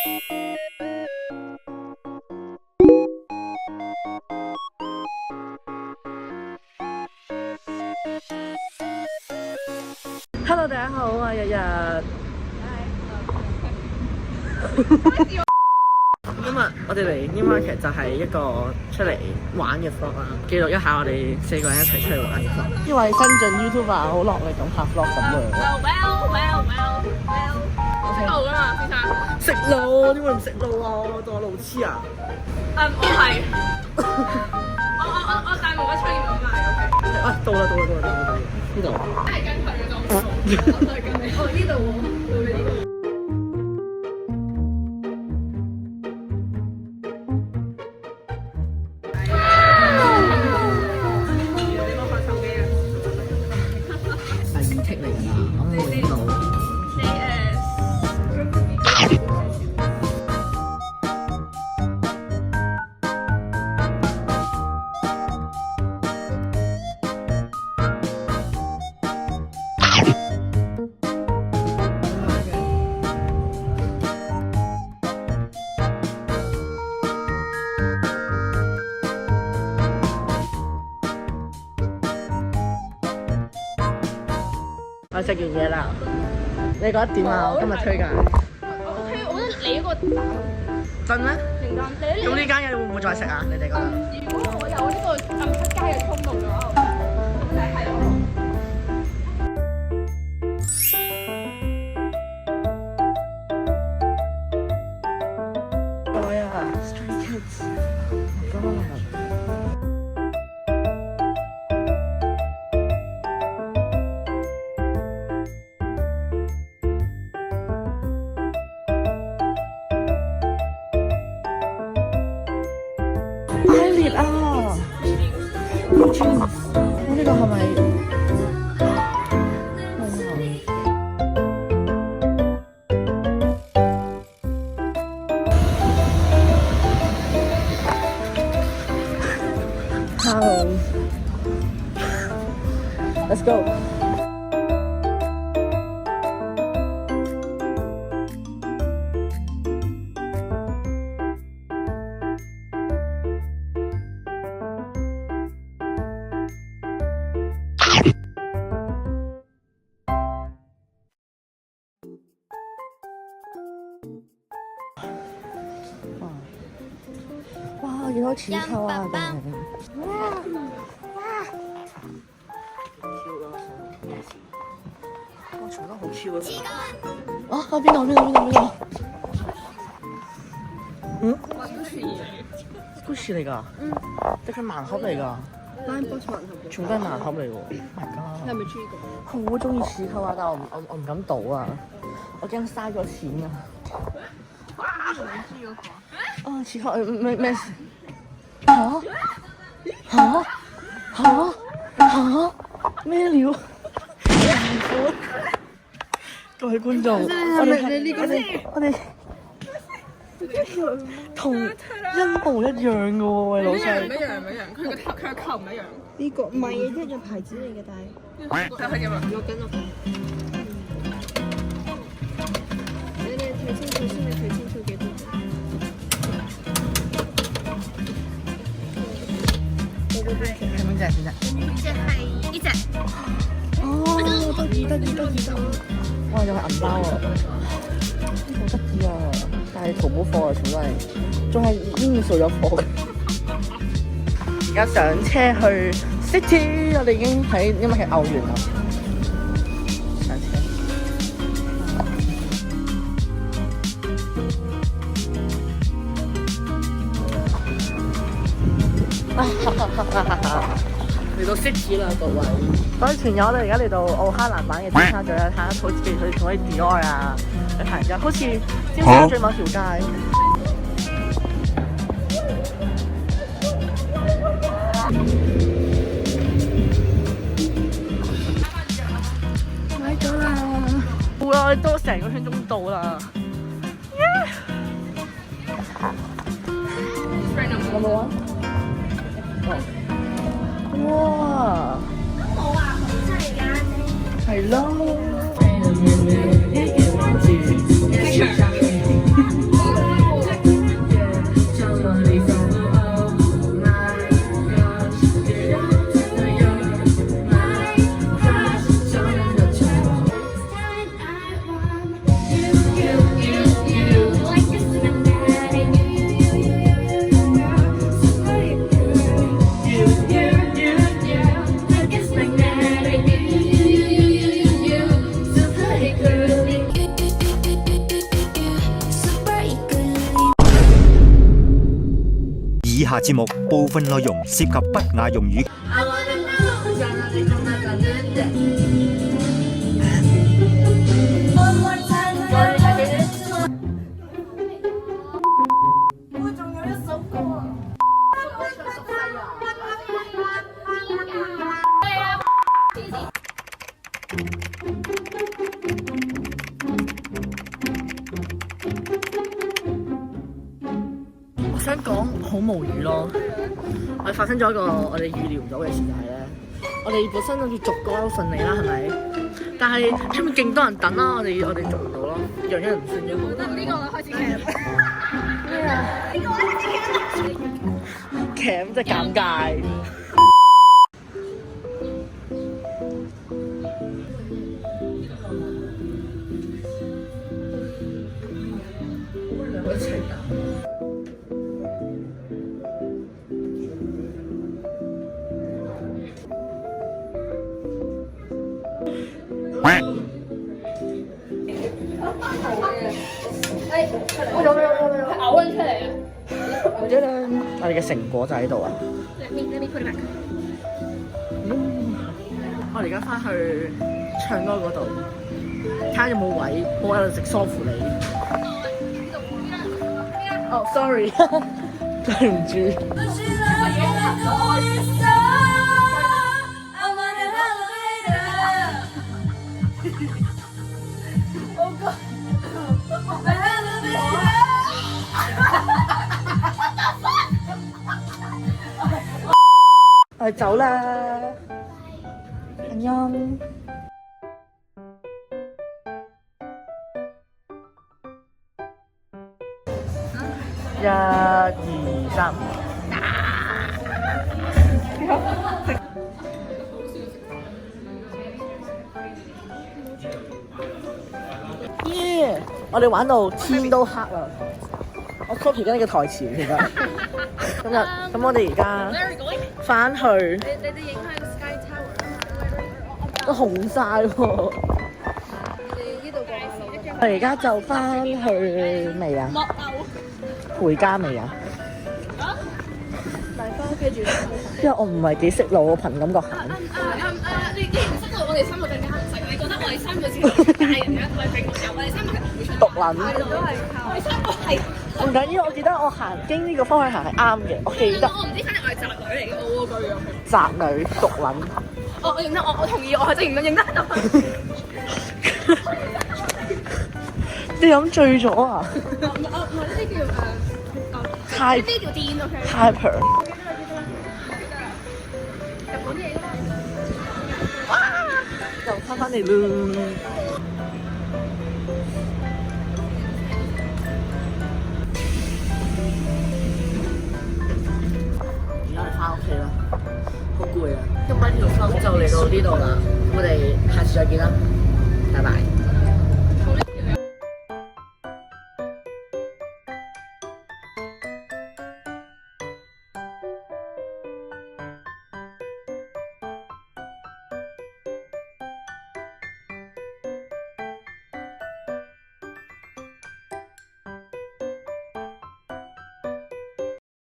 Hello， 大家好，我係日日。今日我哋嚟 Newmarket 就係一個出嚟玩嘅 vlog 啦，記錄一下我哋4個人一齊出去玩嘅 vlog。因為新晉 YouTuber 好落力咁拍 vlog 咁樣。識路㗎嘛，先生？識路？點會唔識路啊？我當我路痴啊！我係。我帶冇乜出現咁賣 ，OK。啊，到啦！呢度。係跟佢嘅狀況，我都係跟你。哦，呢度喎，到你呢度。係耳剔嚟㗎啦，我冇影到。我食完嘢啦，你覺得點啊？我今日推介。OK，我覺得你嗰個真咩？認真。咁呢間嘢會唔會再食啊？你哋覺得？如果我有呢個咁出街嘅衝動嘅話，我就係咯。哎呀 ，Stray Kids，Oh my God。eyelid 啊 ，jeans， 我呢個係咪？Hello，Let's go。哇！見到錢抽啊！哇！哇！做得好超啊！啊！邊度？嗯 ？Gucci 嚟㗎？即係盲盒嚟㗎。Line Box 盲盒。全部都係盲盒嚟喎 ！Oh my god！你係咪中意個？好中意刺扣啊，但係我唔敢賭啊，我驚嘥咗錢啊！啊！刺扣咩事？咩料？各位觀眾，我哋同欣模一樣嘅喎，喂老細。唔一樣，佢個球唔一樣。呢個唔係一樣牌子嚟嘅，但係睇點啊？落緊。你睇清楚先，你睇清楚幾多？係邊隻？呢隻係呢隻。哦，得意！哇，又係銀包啊！好得意啊！但係淘寶貨啊，全部都係，仲係已經掃咗貨嘅。而家上車去 City， 我哋已經喺因為係歐元啦。上車。嚟到 City 啦，各位。各位團友，我哋而家嚟到奧克蘭版嘅尖沙咀啦，睇下好似佢同啲 Dior 啊，去行街，好似尖沙咀某條街。買咗啦！好啦，我哋多成個圈鐘到啦。有冇啊？哇！冇啊，好細㗎。係咯。以下節目部分內容涉及不雅用語。我想講好無語咯，我哋發生咗一個我哋預料唔到嘅事就係咧，我哋本身諗住逐個都順利啦，係咪？但係出面勁多人等啦，我哋做唔到咯，樣樣唔算咗。呢個開始劇。咩啊？劇即係尷尬。兩個一齊打。我哋嘅成果就喺度啊！我哋而家翻去唱歌嗰度，睇下有冇位，我喺度食梳芙梨。哦，sorry， 對唔住。我哋走啦，安妞。1、2、3。耶！我哋玩到天都黑啦。我 copy 緊呢個台詞其實。咁我哋而家翻去。你哋影喺個 Sky Tower 都紅曬喎。你呢度過馬路。我而家就翻去未啊？回家未啊？但係翻屋企住。因為我唔係幾識路，我憑感覺行。你既然識到我哋三個更加唔識，你覺得我哋三個先係大人嘅，唔係並冇有，我哋三個係唔會出獨撚。都係靠。我哋三個係。唔緊要，我記得我行經呢個方向行係啱嘅，我記得。我唔知，反正我係宅女嚟嘅，我個樣。宅女獨撚。我認得，我同意，我係真認得認得。你飲醉咗啊？唔係呢啲叫太呢啲叫癲 OK。Hyper。日本嘢又翻嚟咯。而家我哋翻屋企啦，好攰啊！今晚條 vlog 就嚟到呢度啦，我哋下次再見啦，拜拜。